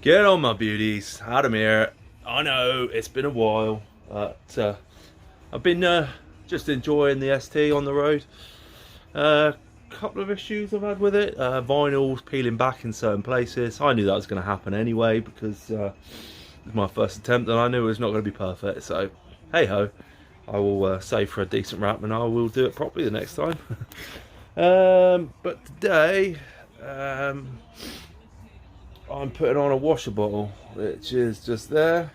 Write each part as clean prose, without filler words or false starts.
Get on, my beauties. Adam here. I know it's been a while, but I've been just enjoying the ST on the road. Couple of issues I've had with it. Vinyl's peeling back in certain places. I knew that was going to happen anyway because it was my first attempt and I knew it was not going to be perfect. So, hey ho, I will save for a decent wrap and I will do it properly the next time. But today, I'm putting on a washer bottle, which is just there,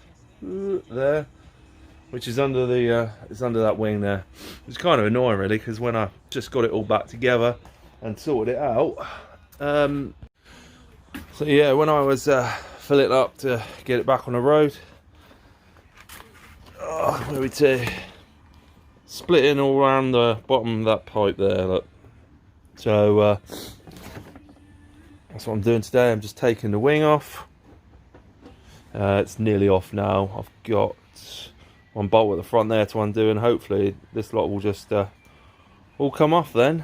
which is under the it's under that wing there. It's kind of annoying really, because when I just got it all back together and sorted it out, so yeah, when I was filling it up to get it back on the road, where we do splitting all around the bottom of that pipe there, look. So that's what I'm doing today. I'm just taking the wing off. It's nearly off now. I've got one bolt at the front there to undo, and hopefully this lot will just all come off then.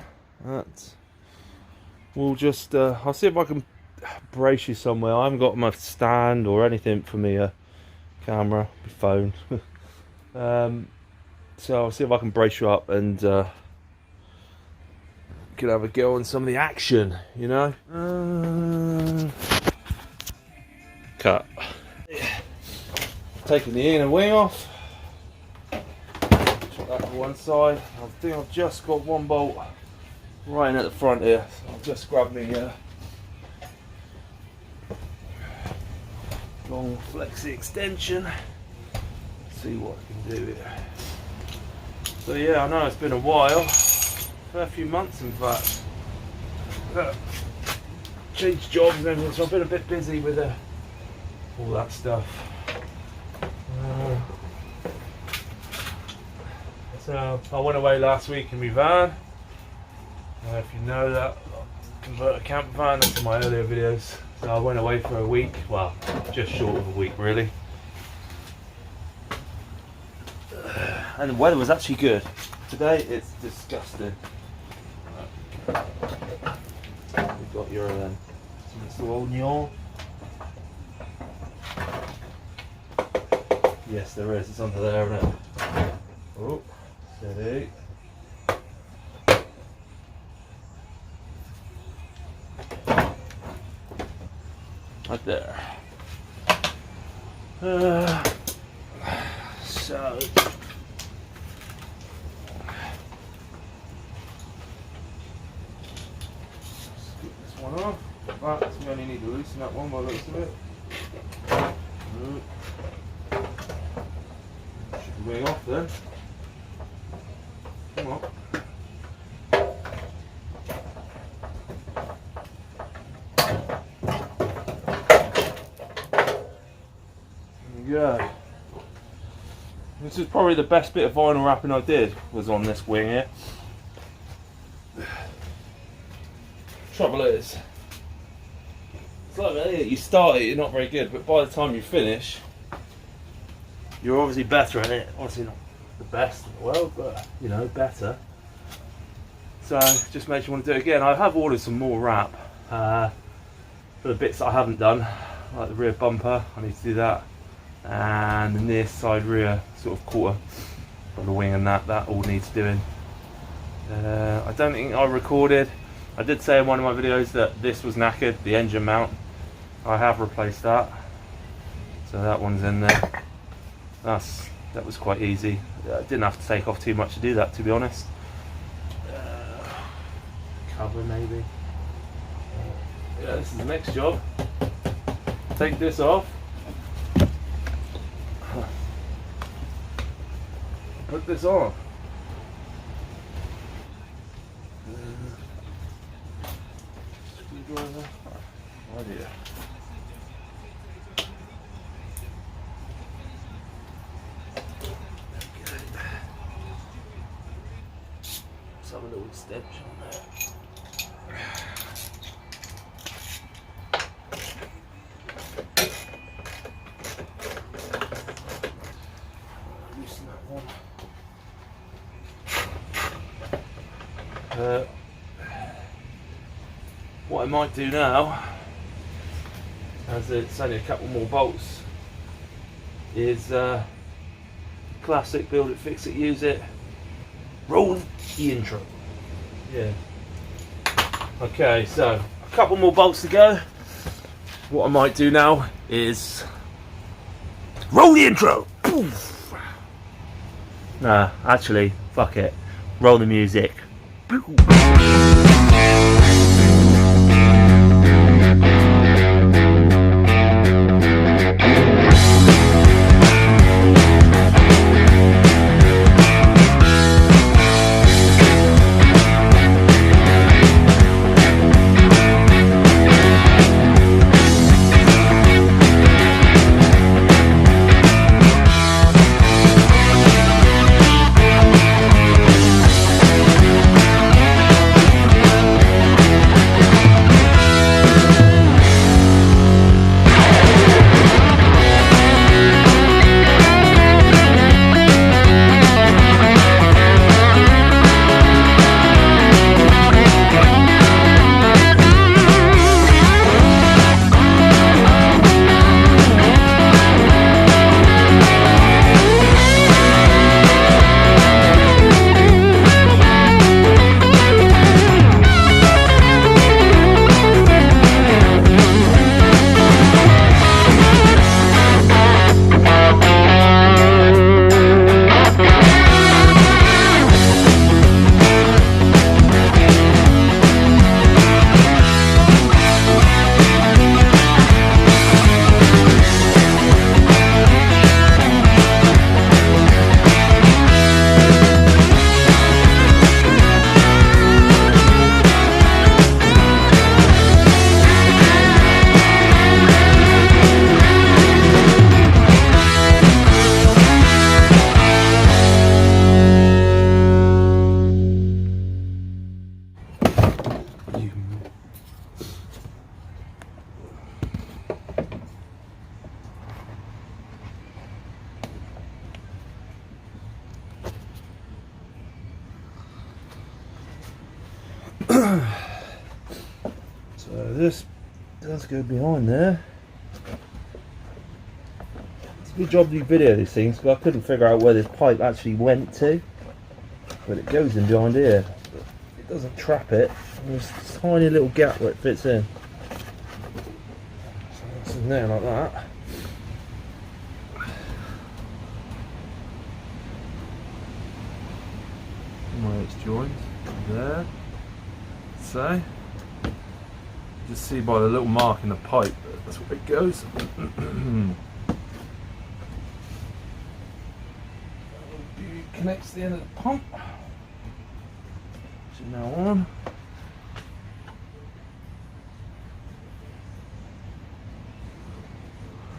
We'll just I'll see if I can brace you somewhere. I haven't got my stand or anything for me camera, my phone. So I'll see if I can brace you up and can have a go on some of the action, you know. Cut. Taking the inner wing off. Put that to one side. I think I've just got one bolt right in at the front here. So I'll just grab me long flexi extension. See what I can do here. So yeah, I know it's been a while. A few months in fact. Changed jobs and everything, so I've been a bit busy with all that stuff. So I went away last week in my van. If you know that, convert a camper van, that's in my earlier videos. So I went away for a week, well, just short of a week really. And the weather was actually good. Today it's disgusting. We've got your some old neon. Yes, there is. It's under there, isn't it? Oh, steady. Right there. So. One off. Right, so we only need to loosen that one by the looks of it. Should be wing off then. Come on. There we go. This is probably the best bit of vinyl wrapping I did, was on this wing here. Trouble is, it's like that, you start it, you're not very good, but by the time you finish, you're obviously better at it. Obviously not the best in the world, but you know, better. So just makes you want to do it again. I have ordered some more wrap for the bits that I haven't done, like the rear bumper. I need to do that, and the near side rear sort of quarter on the wing, and that all needs doing. I don't think I recorded. I did say in one of my videos that this was knackered, the engine mount. I have replaced that, so that one's in there. That was quite easy. I didn't have to take off too much to do that, to be honest. Cover maybe. Yeah, this is the next job. Take this off. Put this on. Oh dear. Some little extension there. Loosen that one. What I might do now, as it's only a couple more bolts, is classic build it, fix it, use it. Roll the intro. Yeah. Okay, so a couple more bolts to go. What I might do now is roll the intro. Poof. Nah, actually, fuck it. Roll the music. So this does go behind there. It's a good job to video these things because I couldn't figure out where this pipe actually went to, but it goes in behind here. It doesn't trap it. There's a tiny little gap where it fits in. So it's in there like that. Where it's joined there. So just see by the little mark in the pipe, that's where it goes. Connects to the end of the pump, which is now on.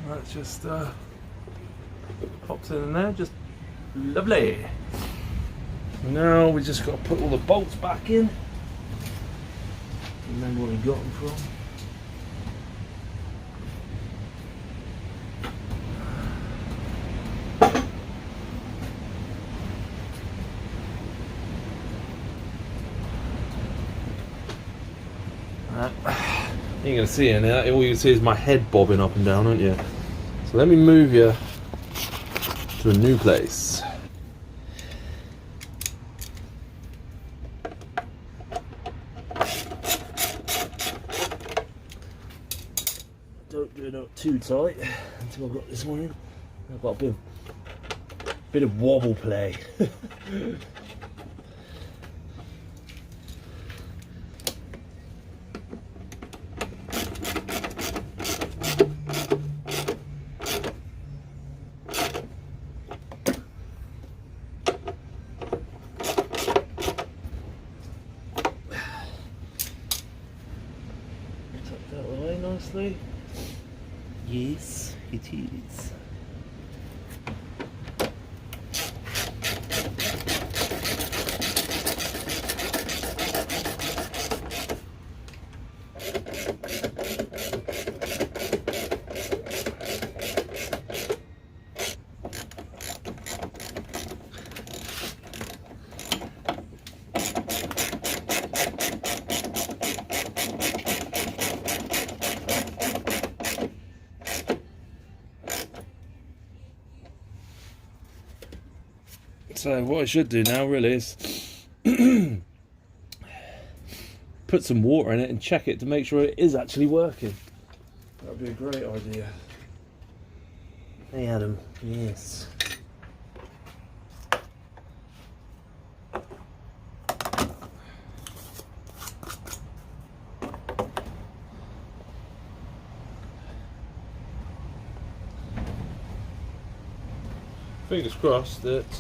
And that just pops in there, just lovely. Now we just got to put all the bolts back in. Remember where we got them from. You ain't gonna see it now. All you can see is my head bobbing up and down, aren't you? So let me move you to a new place. Don't do it up too tight until I've got this one in. I've got a bit of wobble play. Tuck that away nicely. Yes, it is. So what I should do now really is put some water in it and check it to make sure it is actually working. That would be a great idea. Hey Adam, yes. Fingers crossed that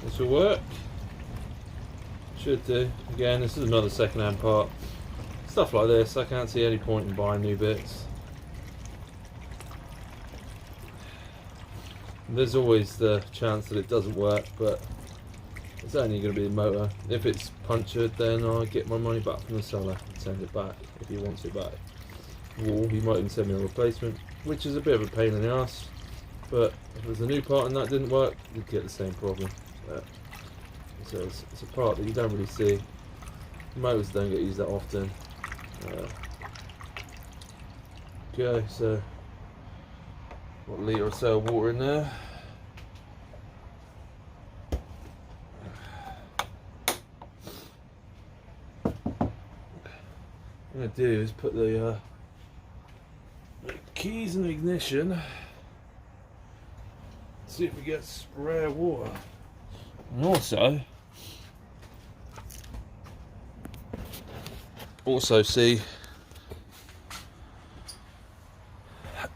this will work. Should do. Again, this is another second-hand part. Stuff like this, I can't see any point in buying new bits. There's always the chance that it doesn't work, but it's only going to be the motor. If it's punctured, then I'll get my money back from the seller and send it back if he wants it back. Or he might even send me a replacement, which is a bit of a pain in the ass. But if there's a new part and that didn't work, you'd get the same problem. So it's a part that you don't really see. Motors don't get used that often. Okay, so got a litre or so of water in there. What I'm going to do is put the keys in the ignition. See if we get spare water. And also see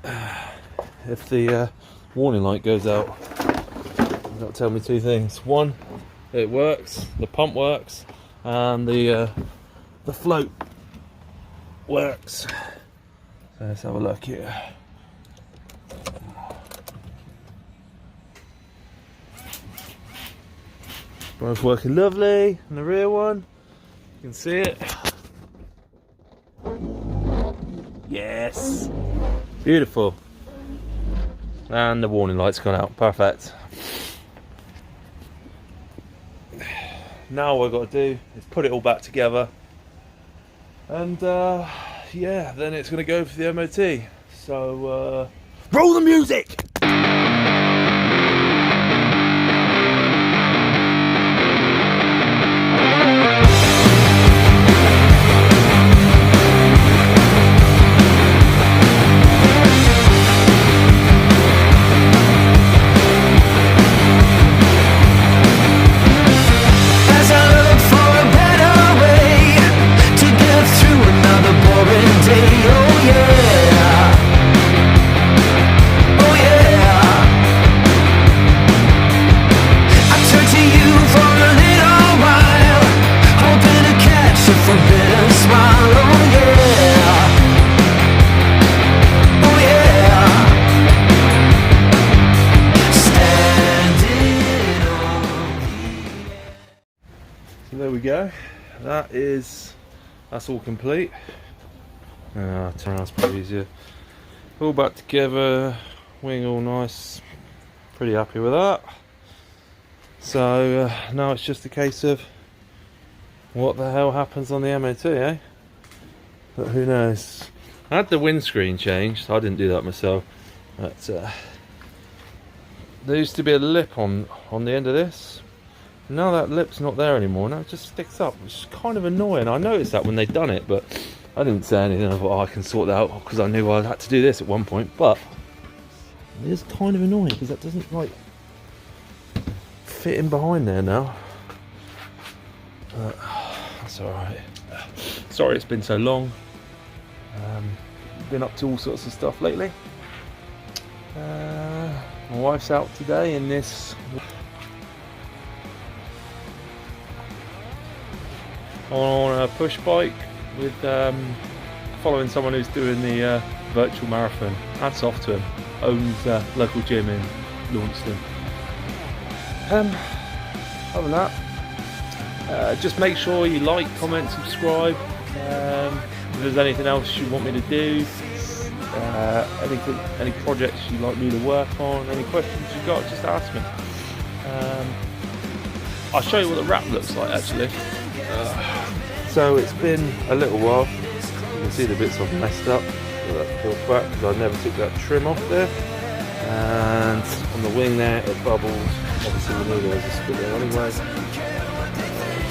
if the warning light goes out. That'll tell me two things. One, it works, the pump works, and the float works. So let's have a look here. Both working lovely. And the rear one, you can see it. Yes, beautiful. And the warning light's gone out. Perfect. Now what I've got to do is put it all back together, and yeah, then it's going to go for the MOT. So roll the music. There we go. That's all complete. Turn around's probably easier. All back together, wing all nice. Pretty happy with that. So now it's just a case of what the hell happens on the MOT, eh? But who knows? I had the windscreen changed. I didn't do that myself. But there used to be a lip on the end of this. Now that lip's not there anymore. Now it just sticks up, which is kind of annoying. I noticed that when they'd done it, but I didn't say anything. I thought, oh, I can sort that out, because I knew I had to do this at one point. But it is kind of annoying because that doesn't like fit in behind there now. But that's all right. Sorry it's been so long. Been up to all sorts of stuff lately. My wife's out today in this. On a push bike with following someone who's doing the virtual marathon. Hats off to him. Owns a local gym in Launceston. Other than that, just make sure you like, comment, subscribe. If there's anything else you want me to do, any projects you'd like me to work on, any questions you've got, just ask me. I'll show you what the wrap looks like actually. So it's been a little while. You can see the bits I've messed up. That peeled back because I never took that trim off there. And on the wing there, it bubbles. Obviously we knew there was a split there anyway.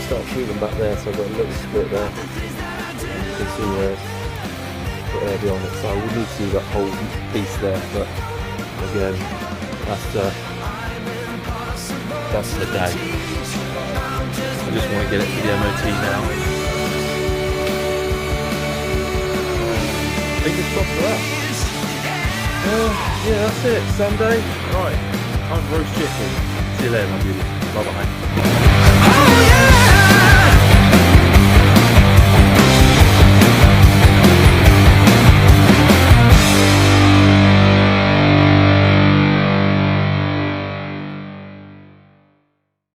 Start shooting back there, so I've got a little split there. And you can see there's got air beyond it, so we need to do that whole piece there, but again, that's the day. I just want to get it to the MOT now. Fingers crossed for that. Yeah, that's it. Sunday. Right. Time for roast chicken. See you later, my beauty. Bye bye.